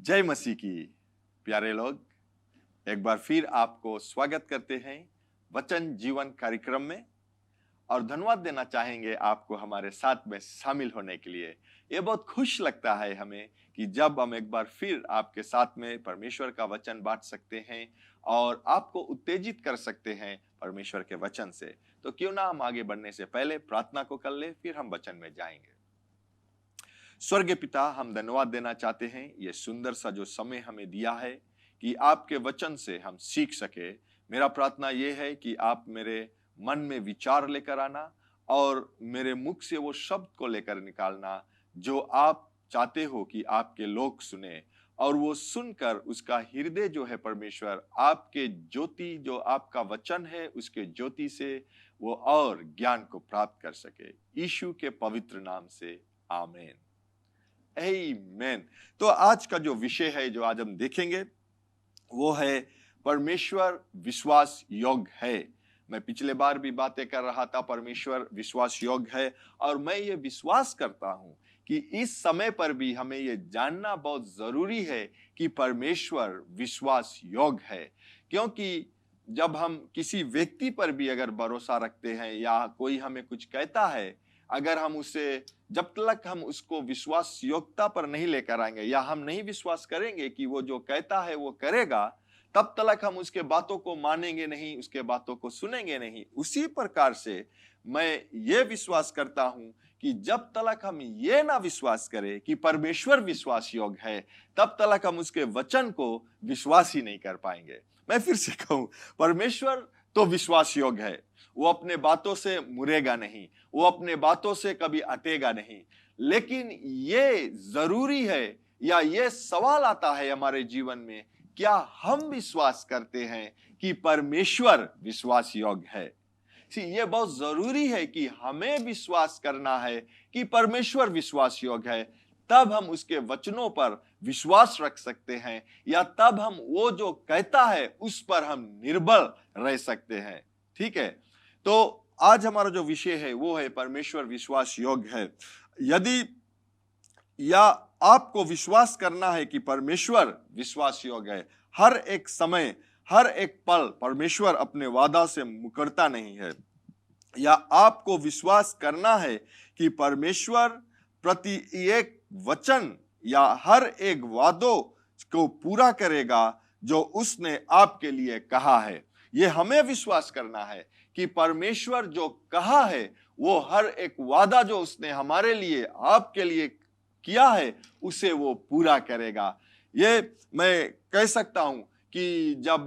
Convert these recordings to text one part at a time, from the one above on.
जय मसीह की प्यारे लोग, एक बार फिर आपको स्वागत करते हैं वचन जीवन कार्यक्रम में और धन्यवाद देना चाहेंगे आपको हमारे साथ में शामिल होने के लिए। ये बहुत खुश लगता है हमें कि जब हम एक बार फिर आपके साथ में परमेश्वर का वचन बांट सकते हैं और आपको उत्तेजित कर सकते हैं परमेश्वर के वचन से। तो क्यों ना हम आगे बढ़ने से पहले प्रार्थना को कर ले, फिर हम वचन में जाएंगे। स्वर्गीय पिता, हम धन्यवाद देना चाहते हैं ये सुंदर सा जो समय हमें दिया है कि आपके वचन से हम सीख सके। मेरा प्रार्थना ये है कि आप मेरे मन में विचार लेकर आना और मेरे मुख से वो शब्द को लेकर निकालना जो आप चाहते हो कि आपके लोग सुने, और वो सुनकर उसका हृदय जो है परमेश्वर आपके ज्योति जो आपका वचन है उसके ज्योति से वो और ज्ञान को प्राप्त कर सके। यीशु के पवित्र नाम से आमीन। आमीन। तो आज का जो विषय है जो आज हम देखेंगे वो है परमेश्वर विश्वास योग्य है। मैं पिछले बार भी बातें कर रहा था, परमेश्वर विश्वास योग्य है, और मैं ये विश्वास करता हूं कि इस समय पर भी हमें ये जानना बहुत जरूरी है कि परमेश्वर विश्वास योग्य है। क्योंकि जब हम किसी व्यक्ति पर भी अगर भरोसा रखते हैं या कोई हमें कुछ कहता है, अगर हम उसे जब तक हम उसको विश्वास योग्यता पर नहीं लेकर आएंगे या हम नहीं विश्वास करेंगे कि वो जो कहता है वो करेगा, तब तक हम उसके बातों को मानेंगे नहीं, उसके बातों को सुनेंगे नहीं। उसी प्रकार से मैं ये विश्वास करता हूं कि जब तक हम ये ना विश्वास करें कि परमेश्वर विश्वास योग्य है, तब तक हम उसके वचन को विश्वास ही नहीं कर पाएंगे। मैं फिर से कहूं, परमेश्वर तो विश्वास योग्य है, वो अपने बातों से मुड़ेगा नहीं, वो अपने बातों से कभी हटेगा नहीं। लेकिन ये जरूरी है या ये सवाल आता है हमारे जीवन में, क्या हम विश्वास करते हैं कि परमेश्वर विश्वास योग्य है? ये बहुत जरूरी है कि हमें विश्वास करना है कि परमेश्वर विश्वास योग्य है, तब हम उसके वचनों पर विश्वास रख सकते हैं, या तब हम वो जो कहता है उस पर हम निर्बल रह सकते हैं। ठीक है, तो आज हमारा जो विषय है वो है परमेश्वर विश्वास योग्य है। यदि या आपको विश्वास करना है कि परमेश्वर विश्वास योग्य है, हर एक समय हर एक पल परमेश्वर अपने वादा से मुकरता नहीं है, या आपको विश्वास करना है कि परमेश्वर प्रति एक वचन या हर एक वादों को पूरा करेगा जो उसने आपके लिए कहा है। ये हमें विश्वास करना है कि परमेश्वर जो कहा है वो हर एक वादा जो उसने हमारे लिए आपके लिए किया है उसे वो पूरा करेगा। ये मैं कह सकता हूं कि जब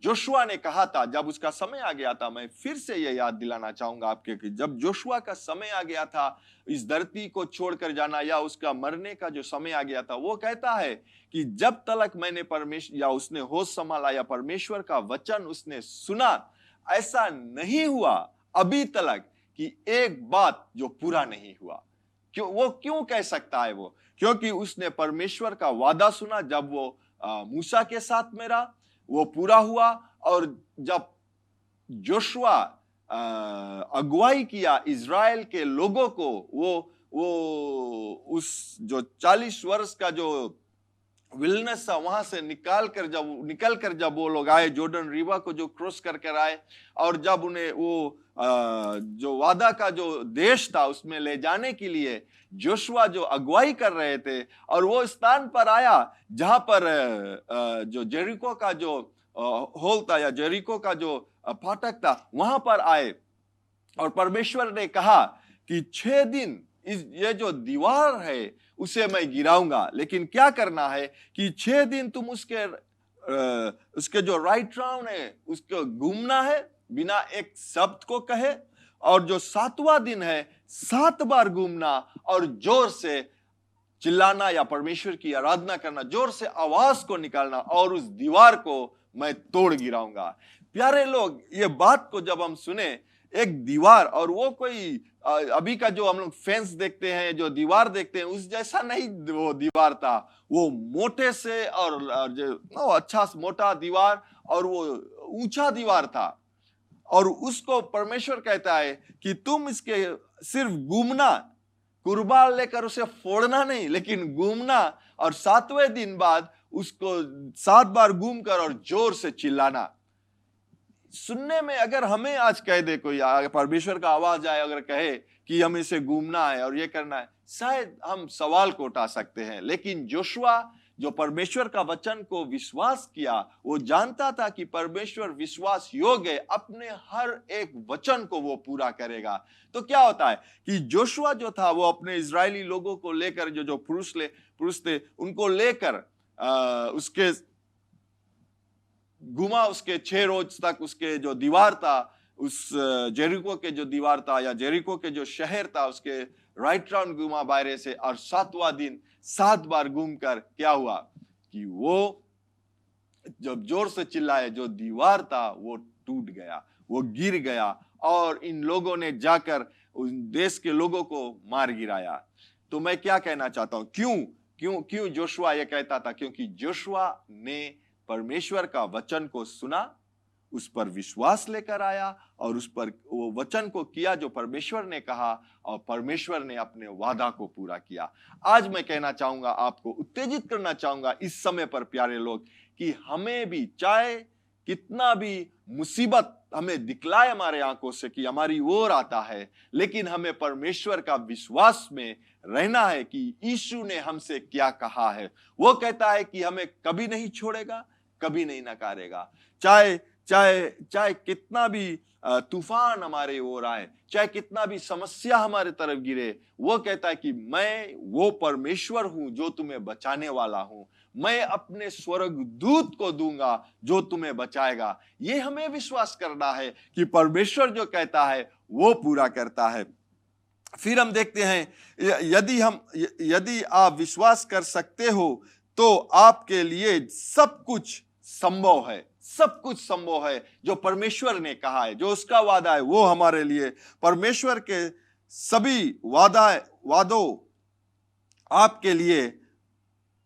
जोशुआ ने कहा था, जब उसका समय आ गया था, मैं फिर से ये याद दिलाना चाहूंगा आपके कि जब जोशुआ का समय आ गया था इस धरती को छोड़कर जाना या उसका मरने का जो समय आ गया था, वो कहता है कि जब तक मैंने परमेश्वर या उसने होश संभाला या परमेश्वर का वचन उसने सुना, ऐसा नहीं हुआ अभी तक कि एक बात जो पूरा नहीं हुआ। क्यों कह सकता है वो? क्योंकि उसने परमेश्वर का वादा सुना, जब वो मूसा के साथ में रहा वो पूरा हुआ, और जब जोशुआ अगुवाई किया इजराइल के लोगों को, वो उस जो 40 वर्ष का जो विल्डनेस था वहां से निकल कर जब वो लोग आए, जॉर्डन रिवर को जो क्रॉस कर आए, और जब उन्हें वो जो वादा का जो देश था उसमें ले जाने के लिए जोशुआ जो अगुवाई कर रहे थे, और वो स्थान पर आया जहां पर जो जेरिको का जो होल था या जेरिको का जो फाटक था, वहां पर आए, और परमेश्वर ने कहा कि 6 दिन ये जो दीवार है उसे मैं गिराऊंगा, लेकिन क्या करना है कि 6 दिन तुम उसके जो राइट राउंड है उसको घूमना है बिना एक शब्द को कहे, और जो 7वां दिन है 7 बार घूमना और जोर से चिल्लाना या परमेश्वर की आराधना करना, जोर से आवाज को निकालना, और उस दीवार को मैं तोड़ गिराऊंगा। प्यारे लोग, ये बात को जब हम सुने, एक दीवार, और वो कोई अभी का जो हम लोग फेंस देखते हैं, जो दीवार देखते हैं, उस जैसा नहीं वो दीवार था। वो मोटे से और जो अच्छा मोटा दीवार, और वो ऊंचा दीवार था, और उसको परमेश्वर कहता है कि तुम इसके सिर्फ घूमना, कुर्बान लेकर उसे फोड़ना नहीं, लेकिन घूमना, और 7वें दिन बाद उसको 7 बार घूमकर और जोर से चिल्लाना। सुनने में अगर हमें आज कह दे कोई, परमेश्वर का आवाज आए अगर कहे कि हम इसे घूमना है और ये करना है, शायद हम सवाल को उठा सकते हैं। लेकिन जोशुआ जो परमेश्वर का वचन को विश्वास किया, वो जानता था कि परमेश्वर विश्वास योग्य, अपने हर एक वचन को वो पूरा करेगा। तो क्या होता है कि जोशुआ जो था वो अपने इजरायली लोगों को लेकर, जो पुरुष थे उनको लेकर उसके घुमा, उसके 6 रोज तक उसके जो दीवार था, उस जेरिको के जो दीवार था या जेरिको के जो शहर था, उसके राइट राउंड घुमा बाहर से, और 7वां दिन 7 बार घूमकर क्या हुआ कि वो जब जोर से चिल्लाए, जो दीवार था वो टूट गया, वो गिर गया, और इन लोगों ने जाकर उस देश के लोगों को मार गिराया। तो मैं क्या कहना चाहता हूं, क्यों जोशुआ ये कहता था? क्योंकि जोशुआ ने परमेश्वर का वचन को सुना, उस पर विश्वास लेकर आया और उस पर वो वचन को किया जो परमेश्वर ने कहा, और परमेश्वर ने अपने वादा को पूरा किया। आज मैं कहना चाहूंगा, आपको उत्तेजित करना चाहूंगा इस समय पर प्यारे लोग, कि हमें भी चाहे कितना भी मुसीबत हमें दिखलाए हमारे आंखों से कि हमारी ओर आता है, लेकिन हमें परमेश्वर का विश्वास में रहना है कि यीशु ने हमसे क्या कहा है। वो कहता है कि हमें कभी नहीं छोड़ेगा, कभी नहीं नकारेगा। चाहे कितना भी तूफान हमारे ओर आए, चाहे कितना भी समस्या हमारे तरफ गिरे, वो कहता है कि मैं वो परमेश्वर हूं जो तुम्हें बचाने वाला हूं। मैं अपने स्वर्गदूत को दूंगा जो तुम्हें बचाएगा। ये हमें विश्वास करना है कि परमेश्वर जो कहता है वो पूरा करता है। फिर हम देखते हैं, यदि आप विश्वास कर सकते हो तो आपके लिए सब कुछ संभव है। सब कुछ संभव है जो परमेश्वर ने कहा है, जो उसका वादा है वो हमारे लिए, परमेश्वर के सभी वादों आपके लिए,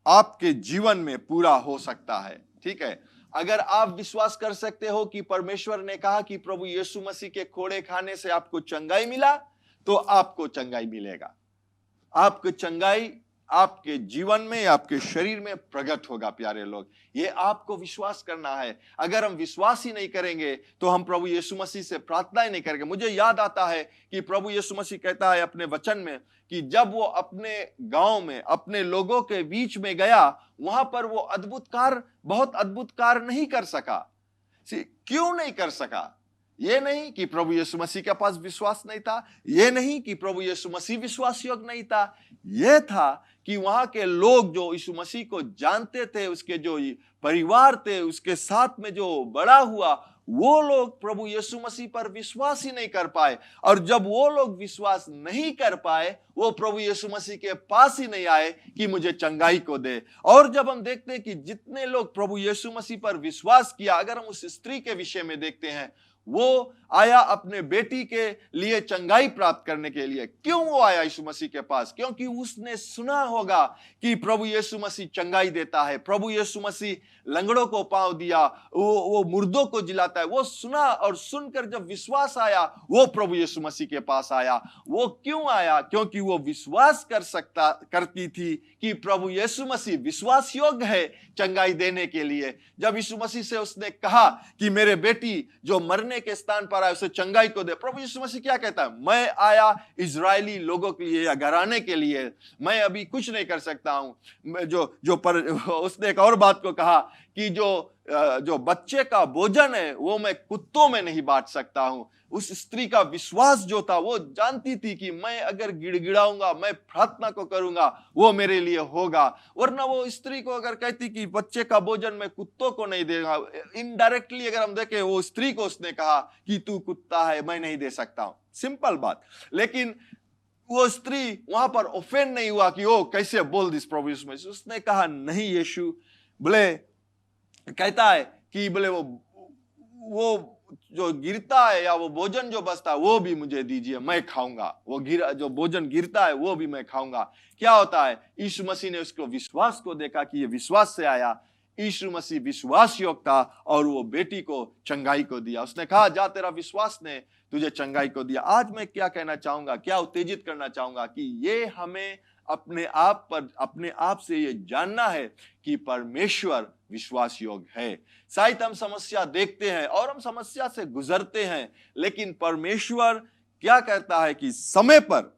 आपके जीवन में पूरा हो सकता है। ठीक है, अगर आप विश्वास कर सकते हो कि परमेश्वर ने कहा कि प्रभु यीशु मसीह के खोड़े खाने से आपको चंगाई मिला, तो आपको चंगाई मिलेगा। आपको चंगाई आपके जीवन में, आपके शरीर में प्रकट होगा। प्यारे लोग, ये आपको विश्वास करना है। अगर हम विश्वास ही नहीं करेंगे तो हम प्रभु यीशु मसीह से प्रार्थना ही नहीं करेंगे। मुझे याद आता है कि प्रभु यीशु मसीह कहता है अपने वचन में कि जब वो अपने गांव में, अपने लोगों के बीच में गया, वहां पर वो बहुत अद्भुत कार्य नहीं कर सका। क्यों नहीं कर सका? ये नहीं कि प्रभु यीशु मसीह के पास विश्वास नहीं था, ये नहीं कि प्रभु यीशु मसीह विश्वास योग्य नहीं था, ये था कि वहां के लोग जो यीशु मसीह को जानते थे, उसके जो परिवार थे, उसके साथ में जो बड़ा हुआ, वो लोग प्रभु यीशु मसीह पर विश्वास ही नहीं कर पाए। और जब वो लोग विश्वास नहीं कर पाए, वो प्रभु यीशु मसीह के पास ही नहीं आए कि मुझे चंगाई को दे। और जब हम देखते हैं कि जितने लोग प्रभु यीशु मसीह पर विश्वास किया, अगर हम उस स्त्री के विषय में देखते हैं, वो आया अपने बेटी के लिए चंगाई प्राप्त करने के लिए। क्यों वो आया यीशु मसीह के पास? क्योंकि उसने सुना होगा कि प्रभु यीशु मसीह चंगाई देता है, प्रभु यीशु मसीह लंगड़ों को पांव दिया, वो मुर्दों को जिलाता है। वो सुना, और सुनकर जब विश्वास आया, वो प्रभु यीशु मसीह के पास आया। वो क्यों आया? क्योंकि वो विश्वास करती थी कि प्रभु यीशु मसीह विश्वास योग्य है चंगाई देने के लिए। जब यीशु मसीह से उसने कहा कि मेरे बेटी जो मरने के स्थान पर आए, उसे चंगाई को दे, प्रभु यीशु मसीह क्या कहता है? मैं आया इजरायली लोगों के लिए या घराने के लिए, मैं अभी कुछ नहीं कर सकता हूं। उसने एक और बात को कहा कि जो बच्चे का भोजन है वो मैं कुत्तों में नहीं बांट सकता हूं। उस स्त्री का विश्वास जो था, वो जानती थी कि मैं अगर गिड़गिड़ाऊंगा, मैं प्रार्थना को करूंगा, वो मेरे लिए होगा। वरना वो स्त्री को अगर कहती कि बच्चे का भोजन मैं कुत्तों को नहीं देगा, इनडायरेक्टली अगर हम देखें, वो स्त्री को उसने कहा कि तू कुत्ता है, मैं नहीं दे सकता हूं। सिंपल बात। लेकिन वो स्त्री वहां पर ऑफेंड नहीं हुआ कि ओ कैसे बोल दिस प्रभु यीशु मसीह। उसने कहा नहीं यीशु, बोले कहता है कि बोले वो जो गिरता है या वो भोजन जो बचता है वो भी मुझे दीजिए, मैं खाऊंगा। जो भोजन गिरता है वो भी मैं खाऊंगा। क्या होता है? यीशु मसीह ने उसको विश्वास को देखा कि ये विश्वास से आया। यीशु मसीह विश्वास योग्य था और वो बेटी को चंगाई को दिया। उसने कहा जा तेरा विश्वास ने तुझे चंगाई को दिया। आज मैं क्या कहना चाहूंगा, क्या उत्तेजित करना चाहूंगा कि ये हमें अपने आप से ये जानना है कि परमेश्वर विश्वास योग्य है। शायद हम समस्या देखते हैं और हम समस्या से गुजरते हैं, लेकिन परमेश्वर क्या करता है कि समय पर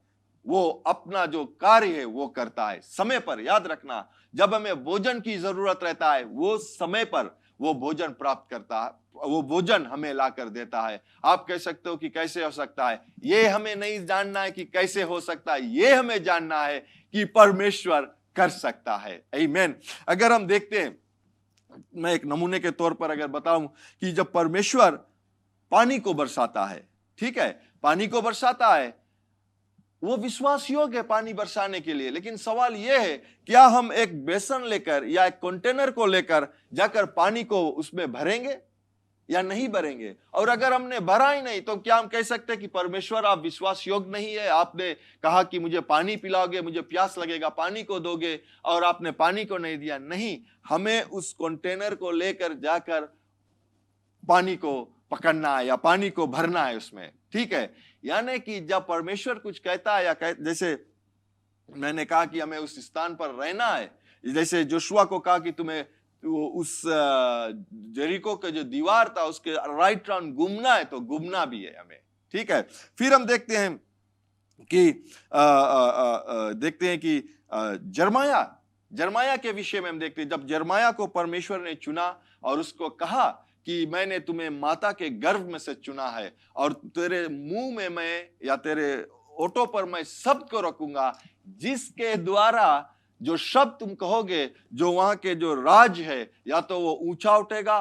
वो अपना जो कार्य है वो करता है। समय पर, याद रखना, जब हमें भोजन की जरूरत रहता है वो समय पर वो भोजन प्राप्त करता है, वो भोजन हमें ला कर देता है। आप कह सकते हो कि कैसे हो सकता है, ये हमें नहीं जानना है कि कैसे हो सकता है, ये हमें जानना है कि परमेश्वर कर सकता है। आमीन। अगर हम देखते हैं, मैं एक नमूने के तौर पर अगर बताऊं कि जब परमेश्वर पानी को बरसाता है, ठीक है, पानी को बरसाता है, वो विश्वास योग्य है पानी बरसाने के लिए, लेकिन सवाल यह है क्या हम एक बेसन लेकर या एक कंटेनर को लेकर जाकर पानी को उसमें भरेंगे या नहीं भरेंगे? और अगर हमने भरा ही नहीं तो क्या हम कह सकते हैं कि परमेश्वर आप विश्वास योग्य नहीं है? आपने कहा कि मुझे पानी पिलाओगे, मुझे प्यास लगेगा, पानी को दोगे, और आपने पानी को नहीं दिया। नहीं, हमें उस कंटेनर को लेकर जाकर पानी को पकड़ना है या पानी को भरना है उसमें, ठीक है। यानी कि जब परमेश्वर कुछ कहता है या जैसे मैंने कहा कि हमें उस स्थान पर रहना है, जैसे जोशुआ को कहा कि तुम्हें उस जेरिको का जो दीवार था उसके राइट राउंड घूमना है, तो घूमना भी है हमें, ठीक है। फिर हम देखते हैं कि जरमाया के विषय में हम देखते हैं, जब जरमाया को परमेश्वर ने चुना और उसको कहा कि मैंने तुम्हें माता के गर्भ में से चुना है और तेरे मुंह में मैं या तेरे ओठों पर मैं शब्द को रखूंगा जिसके द्वारा जो शब्द तुम कहोगे, जो वहां के जो राज है या तो वो ऊंचा उठेगा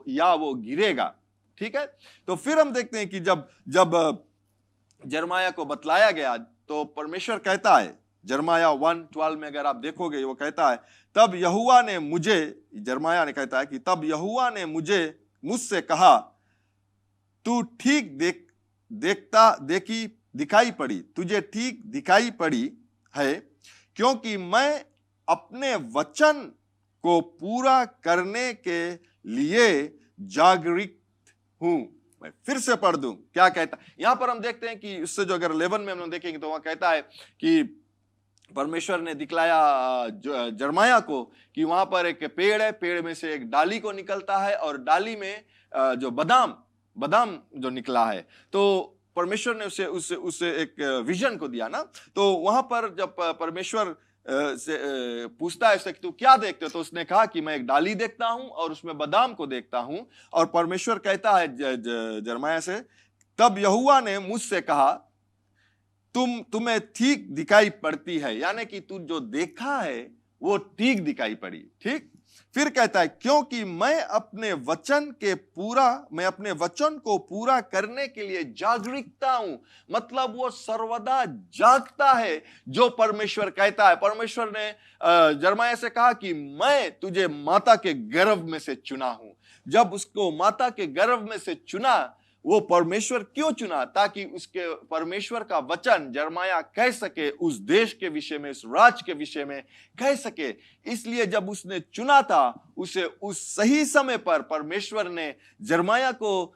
या वो गिरेगा, ठीक है। तो फिर हम देखते हैं कि जब जरमाया को बतलाया गया तो परमेश्वर कहता है, जरमाया 1:12 में अगर आप देखोगे, वो कहता है तब यहोवा ने मुझे, जरमाया ने कहता है कि तब यहोवा ने मुझसे कहा तू ठीक दिखाई पड़ी, तुझे ठीक दिखाई पड़ी है, क्योंकि मैं अपने वचन को पूरा करने के लिए जागरूक हूं। मैं फिर से पढ़ दूं क्या कहता। यहां पर हम देखते हैं कि उससे जो अगर 11 में हम देखेंगे तो वहां कहता है कि परमेश्वर ने दिखलाया जरमाया को कि वहां पर एक पेड़ है, पेड़ में से एक डाली को निकलता है और डाली में जो बादाम जो निकला है। तो परमेश्वर ने उसे एक विजन को दिया ना। तो वहां पर जब परमेश्वर से पूछता है उससे कि तू क्या देखते हो, तो उसने कहा कि मैं एक डाली देखता हूं और उसमें बादाम को देखता हूं। और परमेश्वर कहता है जरमाया से, तब यहोवा ने मुझसे कहा तुम्हें ठीक दिखाई पड़ती है, यानी कि तू जो देखा है वो ठीक दिखाई पड़ी, ठीक। फिर कहता है क्योंकि मैं अपने वचन को पूरा करने के लिए जागरूकता हूं। मतलब वो सर्वदा जागता है जो परमेश्वर कहता है। परमेश्वर ने जरमाया से कहा कि मैं तुझे माता के गर्भ में से चुना हूं। जब उसको माता के गर्भ में से चुना, वो परमेश्वर क्यों चुना? ताकि उसके परमेश्वर का वचन जरमाया कह सके, उस देश के विषय में, उस राज के विषय में कह सके। इसलिए जब उसने चुना था, उसे उस सही समय पर परमेश्वर ने जरमाया को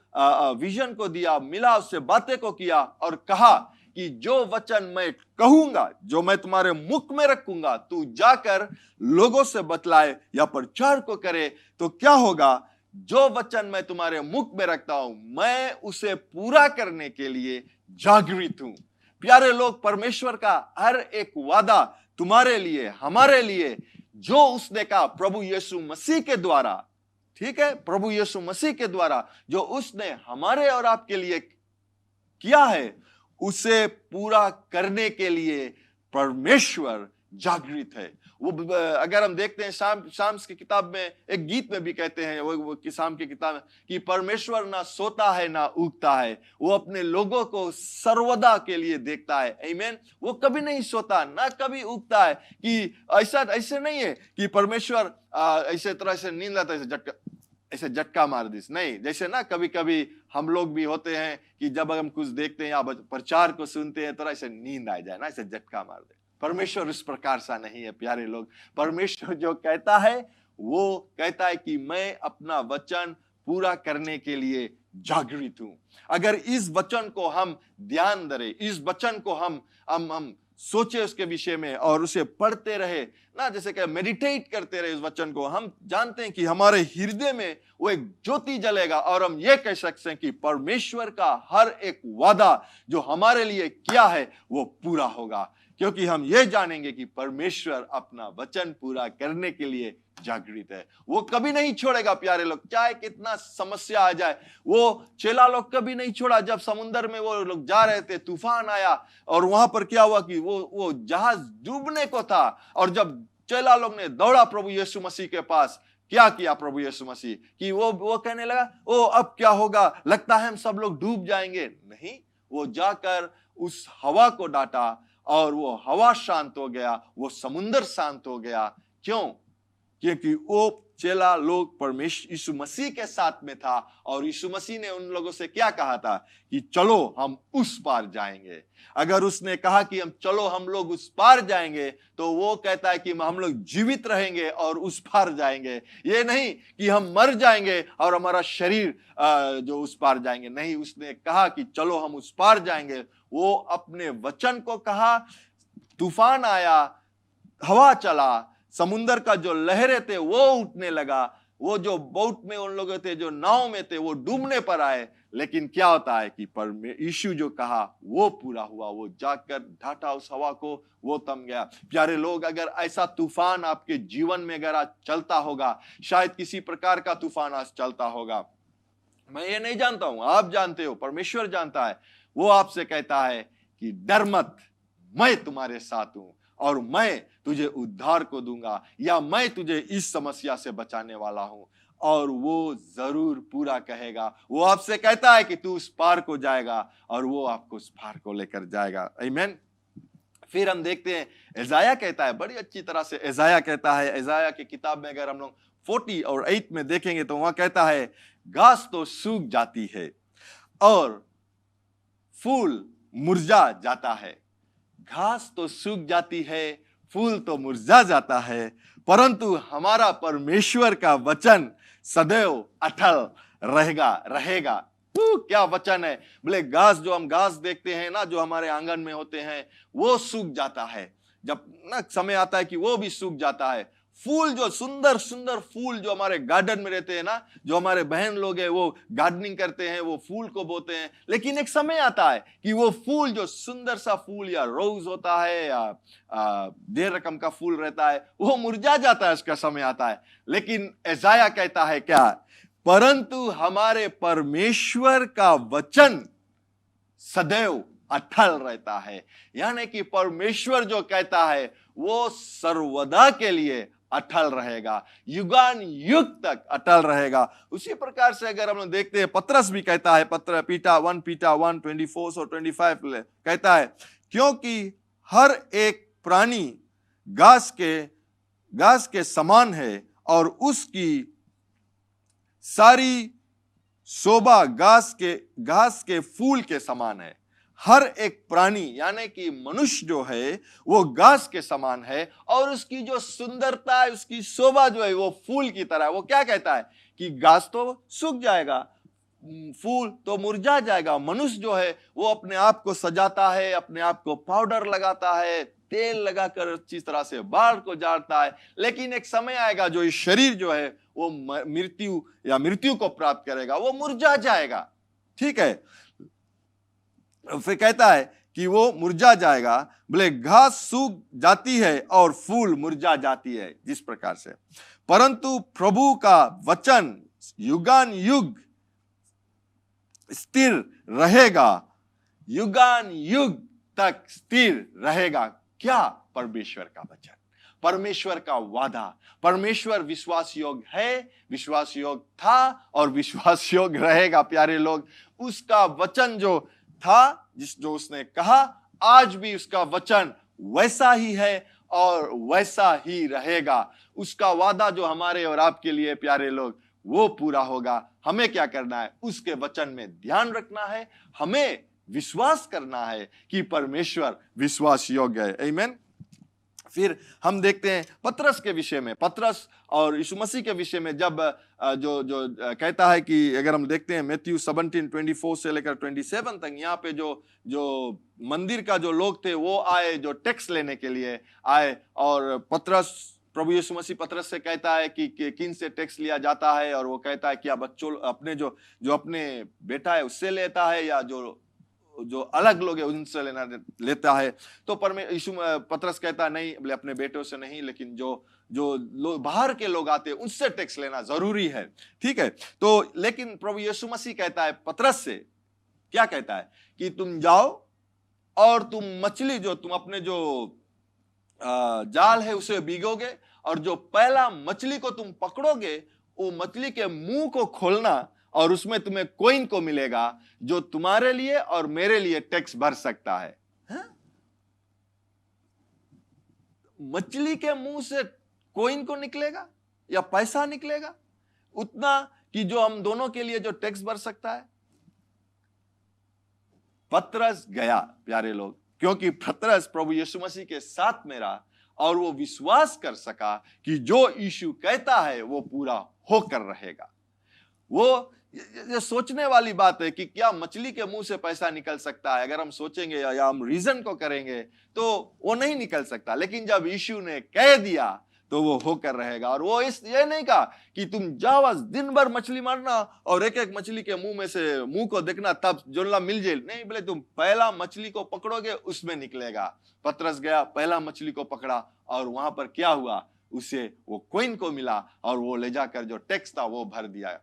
विजन को दिया, मिला, उससे बातें को किया और कहा कि जो वचन मैं कहूंगा, जो मैं तुम्हारे मुख में रखूंगा, तू जाकर लोगों से बतलाए या प्रचार को करे। तो क्या होगा? जो वचन मैं तुम्हारे मुख में रखता हूं, मैं उसे पूरा करने के लिए जागृत हूं। प्यारे लोग, परमेश्वर का हर एक वादा तुम्हारे लिए, हमारे लिए, जो उसने कहा प्रभु यीशु मसीह के द्वारा, ठीक है, प्रभु यीशु मसीह के द्वारा जो उसने हमारे और आपके लिए किया है, उसे पूरा करने के लिए परमेश्वर जागृत है। वो अगर हम देखते हैं शाम्स की किताब में, एक गीत में भी कहते हैं वो शाम की किताब में कि परमेश्वर ना सोता है ना उगता है, वो अपने लोगों को सर्वदा के लिए देखता है। आमीन। वो कभी नहीं सोता ना कभी उगता है। कि ऐसे नहीं है कि परमेश्वर ऐसे तरह से नींद आता है, ऐसे झटका मार दिस नहीं। जैसे ना कभी कभी हम लोग भी होते हैं कि जब हम कुछ देखते हैं या प्रचार को सुनते हैं, तो ऐसे नींद आ जाए ना, ऐसे झटका मार दे। परमेश्वर इस प्रकार सा नहीं है प्यारे लोग। परमेश्वर जो कहता है वो कहता है कि मैं अपना वचन पूरा करने के लिए जागृत हूं। अगर इस वचन को हम ध्यान धरे, इस वचन को हम सोचे उसके विषय में और उसे पढ़ते रहे ना, जैसे कि मेडिटेट करते रहे इस वचन को, हम जानते हैं कि हमारे हृदय में वो एक ज्योति जलेगा और हम ये कह सकते हैं कि परमेश्वर का हर एक वादा जो हमारे लिए किया है वो पूरा होगा, क्योंकि हम ये जानेंगे कि परमेश्वर अपना वचन पूरा करने के लिए जागृत है। वो कभी नहीं छोड़ेगा प्यारे लोग, चाहे कितना समस्या आ जाए। वो चेला लोग कभी नहीं छोड़ा। जब समुद्र में वो लोग जा रहे थे, तूफान आया और वहां पर क्या हुआ कि वो जहाज डूबने को था, और जब चेला लोग ने दौड़ा प्रभु यीशु मसीह के पास, क्या किया प्रभु यीशु मसीह कि वो कहने लगा, ओ अब क्या होगा, लगता है हम सब लोग डूब जाएंगे। नहीं, वो जाकर उस हवा को डांटा और वो हवा शांत हो गया, वो समुद्र शांत हो गया। क्यों? क्योंकि वो चेला लोग परमेश्वर यीशु मसीह के साथ में था, और यीशु मसीह ने उन लोगों से क्या कहा था कि चलो हम उस पार जाएंगे। अगर उसने कहा कि हम चलो हम लोग उस पार जाएंगे, तो वो कहता है कि हम लोग जीवित रहेंगे और उस पार जाएंगे। ये नहीं कि हम मर जाएंगे और हमारा शरीर जो उस पार जाएंगे। नहीं, उसने कहा कि चलो हम उस पार जाएंगे। वो अपने वचन को कहा, तूफान आया, हवा चला, समुद्र का जो लहरें थे वो उठने लगा, वो जो बोट में उन लोग थे, जो नाव में थे, वो डूबने पर आए। लेकिन क्या होता है कि यीशु जो कहा वो पूरा हुआ। वो जाकर ढाटा उस हवा को, वो थम गया। प्यारे लोग, अगर ऐसा तूफान आपके जीवन में अगर आज चलता होगा, शायद किसी प्रकार का तूफान आज चलता होगा, मैं ये नहीं जानता हूं, आप जानते हो, परमेश्वर जानता है। वो आपसे कहता है कि डर मत, मैं तुम्हारे साथ हूं और मैं तुझे उद्धार को दूंगा, या मैं तुझे इस समस्या से बचाने वाला हूं। और वो जरूर पूरा कहेगा। वो आपसे कहता है कि तू उस पार को जाएगा, और वो आपको उस पार को लेकर जाएगा। आमीन। फिर हम देखते हैं एसाया कहता है, बड़ी अच्छी तरह से एसाया कहता है। एसाया की किताब में अगर हम लोग 40 और 8 में देखेंगे तो वहां कहता है, घास तो सूख जाती है और फूल मुरझा जाता है। घास तो सूख जाती है, फूल तो मुरझा जाता है, परंतु हमारा परमेश्वर का वचन सदैव अटल रहेगा। क्या वचन है! बोले घास, जो हम घास देखते हैं ना, जो हमारे आंगन में होते हैं, वो सूख जाता है, जब ना समय आता है कि वो भी सूख जाता है। फूल, जो सुंदर सुंदर फूल जो हमारे गार्डन में रहते हैं ना, जो हमारे बहन लोग हैं वो गार्डनिंग करते हैं, वो फूल को बोते हैं, लेकिन एक समय आता है कि वो फूल, जो सुंदर सा फूल या रोज होता है या ढेर रकम का फूल रहता है, वो मुरझा जाता है, उसका समय आता है। लेकिन एसाया कहता है क्या? परंतु हमारे परमेश्वर का वचन सदैव अटल रहता है। यानी कि परमेश्वर जो कहता है वो सर्वदा के लिए अटल रहेगा, युगान युग तक अटल रहेगा। उसी प्रकार से अगर हम लोग देखते हैं, पतरस भी कहता है, पीटा 1 24 और 25 कहता है, क्योंकि हर एक प्राणी घास के समान है और उसकी सारी शोभा घास के फूल के समान है। हर एक प्राणी यानी कि मनुष्य जो है वो घास के समान है, और उसकी जो सुंदरता है, उसकी शोभा जो है वो फूल की तरह है। वो क्या कहता है कि घास तो सूख जाएगा, फूल तो मुरझा जाएगा, मनुष्य जो है वो अपने आप को सजाता है, अपने आप को पाउडर लगाता है, तेल लगाकर अच्छी तरह से बाल को झाड़ता है, लेकिन एक समय आएगा जो इस शरीर जो है वो मृत्यु को प्राप्त करेगा, वो मुरझा जाएगा। ठीक है, फिर कहता है कि वो मुरझा जाएगा। बोले घास सूख जाती है और फूल मुरझा जाती है, जिस प्रकार से, परंतु प्रभु का वचन युगान युग स्थिर रहेगा, युगान युग तक स्थिर रहेगा। क्या? परमेश्वर का वचन, परमेश्वर का वादा। परमेश्वर विश्वास योग्य है, विश्वास योग्य था और विश्वास योग्य रहेगा। प्यारे लोग, उसका वचन जो था, जो उसने कहा, आज भी उसका वचन वैसा ही है और वैसा ही रहेगा। उसका वादा जो हमारे और आपके लिए प्यारे लोग वो पूरा होगा। हमें क्या करना है? उसके वचन में ध्यान रखना है, हमें विश्वास करना है कि परमेश्वर विश्वास योग्य है। आमीन। फिर हम देखते हैं पतरस के विषय में, पतरस और यीशु मसीह के विषय में, जब जो कहता है कि अगर हम देखते हैं मैथ्यू 17:24 से लेकर 27 तक, यहाँ पे जो मंदिर का जो लोग थे वो आए, जो टैक्स लेने के लिए आए, और पतरस, प्रभु यीशु मसीह पतरस से कहता है कि किन से टैक्स लिया जाता है, और वो कहता है क्या बच्चों अपने जो अपने बेटा है उससे लेता है, या जो अलग लोग है उनसे लेता है। तो यीशु पतरस कहता है नहीं, बोले अपने बेटों से नहीं, लेकिन जो बाहर के लोग आते हैं उनसे टैक्स लेना जरूरी है। ठीक है, तो लेकिन प्रभु यीशु मसीह कहता है पतरस से, क्या कहता है कि तुम जाओ और तुम मछली, जो तुम अपने जो जाल है उसे बीगोगे, और जो पहला मछली को तुम पकड़ोगे वो मछली के मुंह को खोलना, और उसमें तुम्हें कोइन को मिलेगा जो तुम्हारे लिए और मेरे लिए टैक्स भर सकता है। मछली के मुंह से कोइन को निकलेगा या पैसा निकलेगा उतना कि जो हम दोनों के लिए जो टैक्स भर सकता है। पतरस गया प्यारे लोग, क्योंकि पतरस प्रभु यीशु मसीह के साथ में रहा और वो विश्वास कर सका कि जो यीशु कहता है वो पूरा होकर रहेगा। वो ये सोचने वाली बात है कि क्या मछली के मुंह से पैसा निकल सकता है। अगर हम सोचेंगे या हम रीजन को करेंगे तो वो नहीं निकल सकता, लेकिन जब यीशु ने कह दिया तो वो होकर रहेगा। और वो ये नहीं कहा कि तुम जाओ आज दिन भर मछली मारना और एक एक मछली के मुंह में से मुंह को देखना तब जोला मिल जाए, नहीं, बोले तुम पहला मछली को पकड़ोगे उसमें निकलेगा। पतरस गया, पहला मछली को पकड़ा, और वहां पर क्या हुआ, उसे वो कोइन को मिला और वो ले जाकर जो टैक्स था वो भर दिया।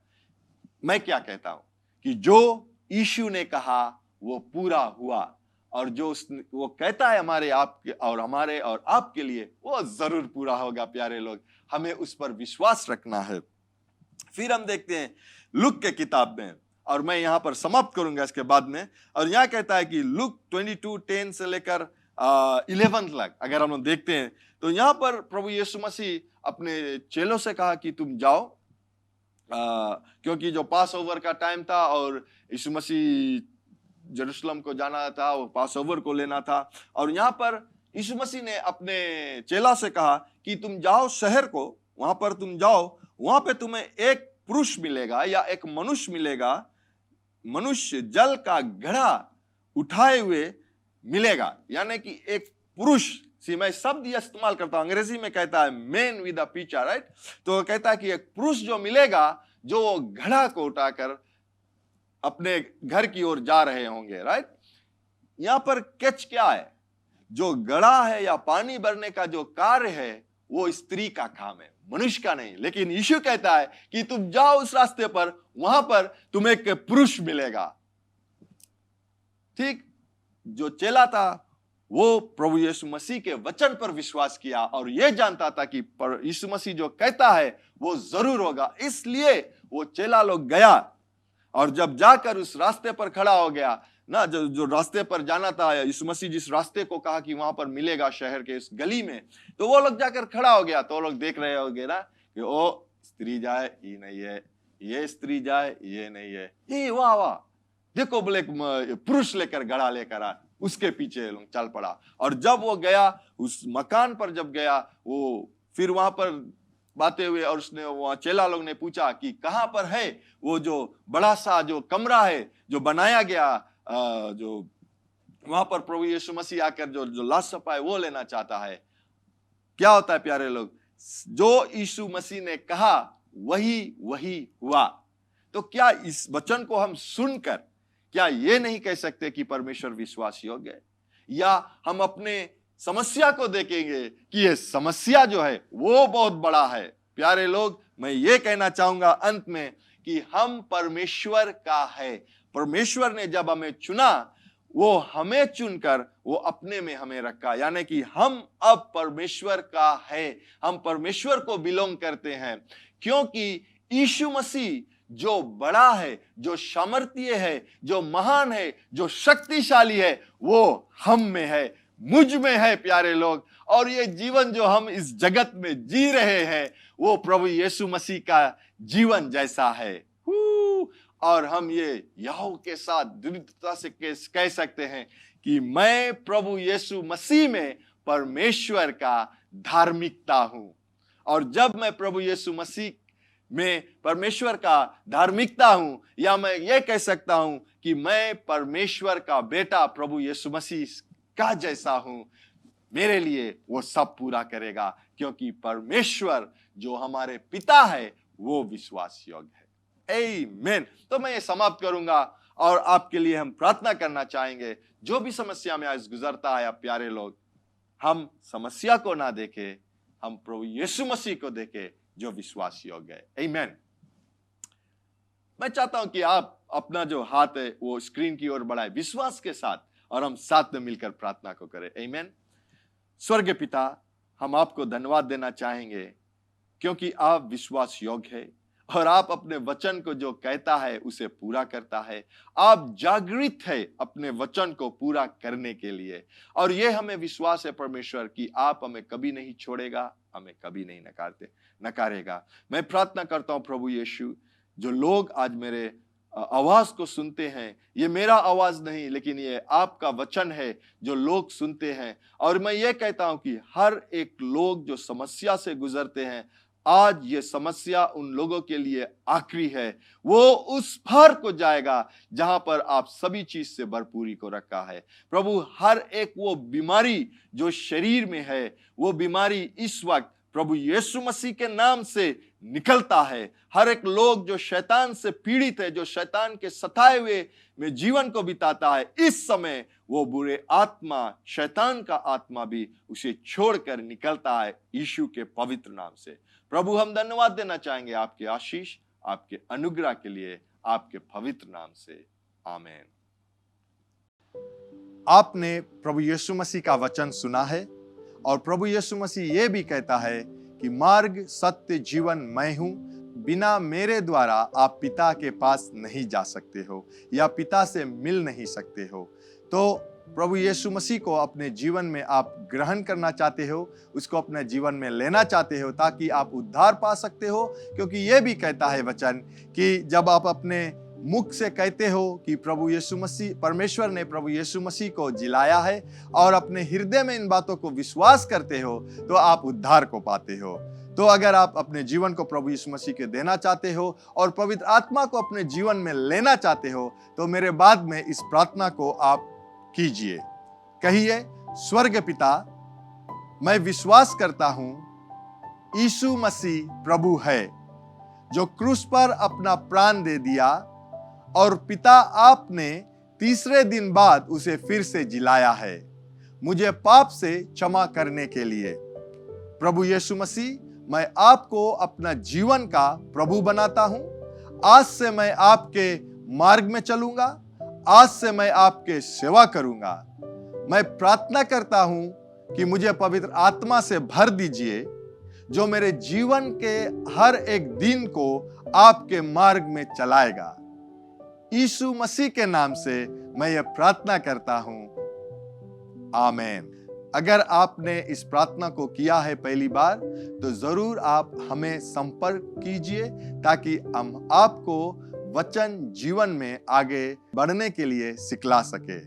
मैं क्या कहता हूं कि जो यीशु ने कहा वो पूरा हुआ, और जो वो कहता है हमारे और आपके लिए वो जरूर पूरा होगा। प्यारे लोग, हमें उस पर विश्वास रखना है। फिर हम देखते हैं लूक के किताब में, और मैं यहां पर समाप्त करूंगा इसके बाद में, और यहां कहता है कि लूक 22:10 से लेकर 11 तक अगर हम देखते हैं तो यहां पर प्रभु यीशु मसीह अपने चेलों से कहा कि तुम जाओ, क्योंकि जो पास ओवर का टाइम था और यीशु मसीह यरूशलेम को जाना था, वो पास ओवर को लेना था। और यहाँ पर यीशु मसीह ने अपने चेला से कहा कि तुम जाओ शहर को, वहां पर तुम जाओ, वहां पे तुम्हें एक पुरुष मिलेगा या एक मनुष्य मिलेगा, मनुष्य जल का घड़ा उठाए हुए मिलेगा। यानी कि एक पुरुष, मैं शब्द इस्तेमाल करता हूं, अंग्रेजी में कहता है man with a pitcher, right. तो कहता है कि एक पुरुष जो मिलेगा जो घड़ा को उठाकर अपने घर की ओर जा रहे होंगे, राइट। यहां पर कैच क्या है, जो घड़ा है या पानी भरने का जो कार्य है वो स्त्री का काम है, मनुष्य का नहीं। लेकिन यीशु कहता है कि तुम जाओ उस रास्ते पर, वहां पर तुम्हें एक पुरुष मिलेगा। ठीक, जो चेला था वो प्रभु यीशु मसीह के वचन पर विश्वास किया और यह जानता था कि यीशु मसीह जो कहता है वो जरूर होगा, इसलिए वो चेला लोग गया। और जब जाकर उस रास्ते पर खड़ा हो गया ना, जो रास्ते पर जाना था, यीशु मसीह जिस रास्ते को कहा कि वहां पर मिलेगा शहर के इस गली में, तो वो लोग जाकर खड़ा हो गया। तो वो लोग देख रहे होंगे ना कि ओ स्त्री जाए ये नहीं है, ये स्त्री जाए ये नहीं है, ये वाह वाह देखो बोले पुरुष लेकर घड़ा लेकर आ, उसके पीछे लोग चल पड़ा। और जब वो गया उस मकान पर, जब गया वो फिर वहां पर बातें हुए, और उसने वहां चेला लोग ने पूछा कि कहां पर है वो जो बड़ा सा जो कमरा है जो बनाया गया, जो वहां पर प्रभु यीशु मसीह आकर जो लास्ट सपा है वो लेना चाहता है। क्या होता है प्यारे लोग, जो यीशु मसीह ने कहा वही हुआ। तो क्या इस वचन को हम सुनकर क्या ये नहीं कह सकते कि परमेश्वर विश्वास योग्य है, या हम अपने समस्या को देखेंगे कि ये समस्या जो है वो बहुत बड़ा है। प्यारे लोग, मैं ये कहना चाहूंगा अंत में कि हम परमेश्वर का है। परमेश्वर ने जब हमें चुना, वो हमें चुनकर वो अपने में हमें रखा, यानी कि हम अब परमेश्वर का है, हम परमेश्वर को बिलोंग करते हैं। क्योंकि यीशु मसीह जो बड़ा है, जो सामर्थ्य है, जो महान है, जो शक्तिशाली है, वो हम में है, मुझ में है प्यारे लोग। और ये जीवन जो हम इस जगत में जी रहे हैं वो प्रभु यीशु मसीह का जीवन जैसा है। और हम ये यहोवा के साथ दृढ़ता से कह सकते हैं कि मैं प्रभु यीशु मसीह में परमेश्वर का धार्मिकता हूं। और जब मैं प्रभु यीशु मसीह में परमेश्वर का धार्मिकता हूं, या मैं ये कह सकता हूं कि मैं परमेश्वर का बेटा प्रभु यीशु मसीह का जैसा हूं, मेरे लिए वो सब पूरा करेगा, क्योंकि परमेश्वर जो हमारे पिता है वो विश्वास योग्य है। आमीन। तो मैं ये समाप्त करूंगा और आपके लिए हम प्रार्थना करना चाहेंगे। जो भी समस्या में आज गुजरता है आप प्यारे लोग, हम समस्या को ना देखें, हम प्रभु यीशु मसीह को देखें जो विश्वास योग्य है। आमीन। मैं चाहता हूं कि आप अपना जो हाथ है वो स्क्रीन की ओर बढ़ाए विश्वास के साथ, और हम साथ में मिलकर प्रार्थना को करें। आमीन। स्वर्गीय पिता, हम आपको धन्यवाद देना चाहेंगे क्योंकि आप विश्वास योग्य है और आप अपने वचन को जो कहता है उसे पूरा करता है। आप जागृत है अपने वचन को पूरा करने के लिए, और ये हमें विश्वास है परमेश्वर कि आप हमें कभी नहीं छोड़ेगा, हमें कभी नहीं नकारेगा। मैं प्रार्थना करता हूं प्रभु यीशु, जो लोग आज मेरे आवाज को सुनते हैं, ये मेरा आवाज नहीं लेकिन ये आपका वचन है जो लोग सुनते हैं, और मैं ये कहता हूं कि हर एक लोग जो समस्या से गुजरते हैं, आज ये समस्या उन लोगों के लिए आखिरी है। वो उस पार को जाएगा जहां पर आप सभी चीज से भरपूरी को रखा है। प्रभु, हर एक वो बीमारी जो शरीर में है, वो बीमारी इस वक्त प्रभु यीशु मसीह के नाम से निकलता है। हर एक लोग जो शैतान से पीड़ित है, जो शैतान के सताए हुए में जीवन को बिताता है, इस समय वो बुरे आत्मा, शैतान का आत्मा भी उसे छोड़कर निकलता है यीशु के पवित्र नाम से। प्रभु, हम धन्यवाद देना चाहेंगे आपके आशीष, आपके अनुग्रह के लिए, आपके पवित्र नाम से। आमीन। आपने प्रभु यीशु मसीह का वचन सुना है, और प्रभु यीशु मसीह ये भी कहता है कि मार्ग, सत्य, जीवन मैं हूं, बिना मेरे द्वारा आप पिता के पास नहीं जा सकते हो या पिता से मिल नहीं सकते हो। तो प्रभु यीशु मसीह को अपने जीवन में आप ग्रहण करना चाहते हो, उसको अपने जीवन में लेना चाहते हो ताकि आप उद्धार पा सकते हो, क्योंकि ये भी कहता है वचन कि जब आप अपने मुख से कहते हो कि प्रभु यीशु मसीह, परमेश्वर ने प्रभु यीशु मसीह को जिलाया है, और अपने हृदय में इन बातों को विश्वास करते हो, तो आप उद्धार को पाते हो। तो अगर आप अपने जीवन को प्रभु यीशु मसीह के देना चाहते हो और पवित्र आत्मा को अपने जीवन में लेना चाहते हो, तो मेरे बाद में इस प्रार्थना को आप कीजिए। कहिए, स्वर्ग पिता, मैं विश्वास करता हूं यीशु मसीह प्रभु है, जो क्रूस पर अपना प्राण दे दिया, और पिता आपने तीसरे दिन बाद उसे फिर से जिलाया है मुझे पाप से क्षमा करने के लिए। प्रभु यीशु मसीह, मैं आपको अपना जीवन का प्रभु बनाता हूं। आज से मैं आपके मार्ग में चलूंगा, आज से मैं आपके सेवा करूंगा। मैं प्रार्थना करता हूं कि मुझे पवित्र आत्मा से भर दीजिए, जो मेरे जीवन के हर एक दिन को आपके मार्ग में चलाएगा। यीशु मसीह के नाम से मैं ये प्रार्थना करता हूं, आमीन। अगर आपने इस प्रार्थना को किया है पहली बार, तो जरूर आप हमें संपर्क कीजिए ताकि हम आपको वचन जीवन में आगे बढ़ने के लिए सिखला सके।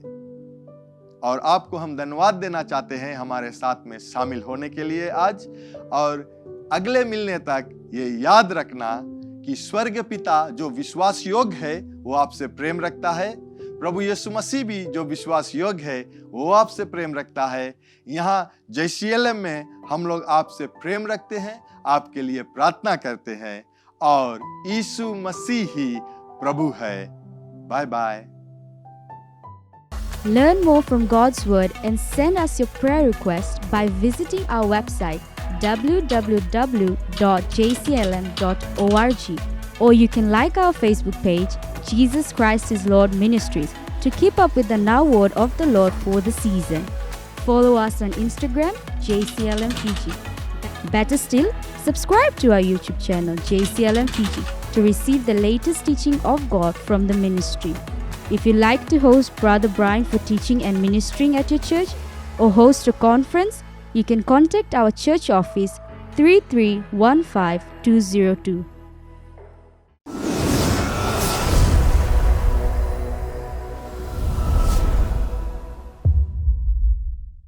और आपको हम धन्यवाद देना चाहते हैं हमारे साथ में शामिल होने के लिए आज। और अगले मिलने तक ये याद रखना कि स्वर्ग पिता जो विश्वास योग्य है वो आपसे प्रेम रखता है। प्रभु यीशु मसीह भी जो विश्वास योग्य है वो आपसे प्रेम रखता है। यहाँ JCLM में हम लोग आपसे प्रेम रखते हैं, आपके लिए प्रार्थना करते हैं, और यीशु मसीह ही प्रभु है। Bye bye. Learn more from God's Word and send us your prayer request by visiting our website www.jclm.org, or you can like our Facebook page, Jesus Christ is Lord Ministries, to keep up with the now word of the Lord for the season. Follow us on Instagram, JCLMPG. Better still, subscribe to our YouTube channel, JCLMPG, to receive the latest teaching of God from the ministry. If you like to host Brother Brian for teaching and ministering at your church, or host a conference, you can contact our church office 3315202.